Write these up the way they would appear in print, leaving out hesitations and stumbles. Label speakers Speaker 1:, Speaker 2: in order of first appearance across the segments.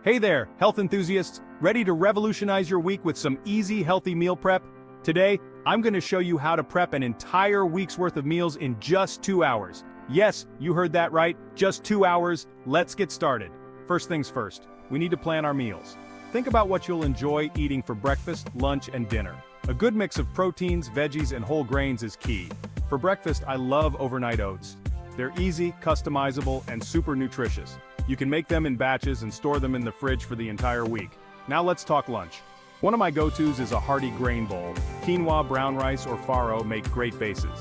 Speaker 1: Hey there, health enthusiasts, ready to revolutionize your week with some easy, healthy meal prep? Today, I'm going to show you how to prep an entire week's worth of meals in just 2 hours. Yes, you heard that right, just 2 hours. Let's get started. First things first, we need to plan our meals. Think about what you'll enjoy eating for breakfast, lunch, and dinner. A good mix of proteins, veggies, and whole grains is key. For breakfast, I love overnight oats. They're easy, customizable, and super nutritious. You can make them in batches and store them in the fridge for the entire week. Now let's talk lunch. One of my go-tos is a hearty grain bowl. Quinoa, brown rice, or farro make great bases.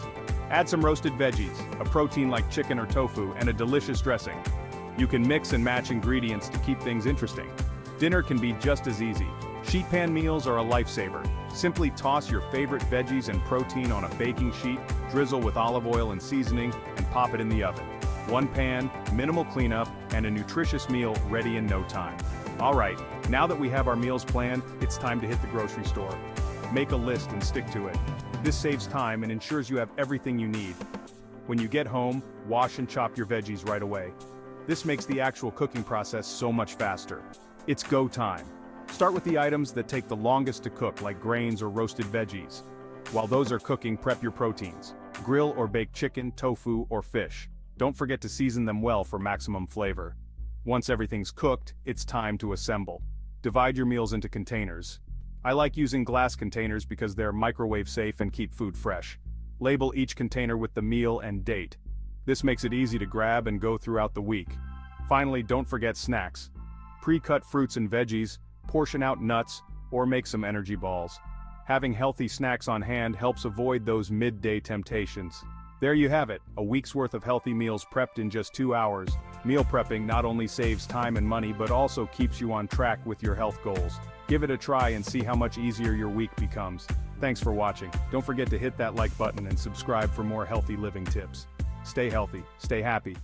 Speaker 1: Add some roasted veggies, a protein like chicken or tofu, and a delicious dressing. You can mix and match ingredients to keep things interesting. Dinner can be just as easy. Sheet pan meals are a lifesaver. Simply toss your favorite veggies and protein on a baking sheet, drizzle with olive oil and seasoning, and pop it in the oven. One pan, minimal cleanup, and a nutritious meal ready in no time. Alright, now that we have our meals planned, it's time to hit the grocery store. Make a list and stick to it. This saves time and ensures you have everything you need. When you get home, wash and chop your veggies right away. This makes the actual cooking process so much faster. It's go time. Start with the items that take the longest to cook, like grains or roasted veggies. While those are cooking, prep your proteins. Grill or bake chicken, tofu, or fish. Don't forget to season them well for maximum flavor. Once everything's cooked, it's time to assemble. Divide your meals into containers. I like using glass containers because they're microwave safe and keep food fresh. Label each container with the meal and date. This makes it easy to grab and go throughout the week. Finally, don't forget snacks. Pre-cut fruits and veggies, portion out nuts, or make some energy balls. Having healthy snacks on hand helps avoid those midday temptations. There you have it, a week's worth of healthy meals prepped in just 2 hours. Meal prepping not only saves time and money but also keeps you on track with your health goals. Give it a try and see how much easier your week becomes. Thanks for watching. Don't forget to hit that like button and subscribe for more healthy living tips. Stay healthy, stay happy.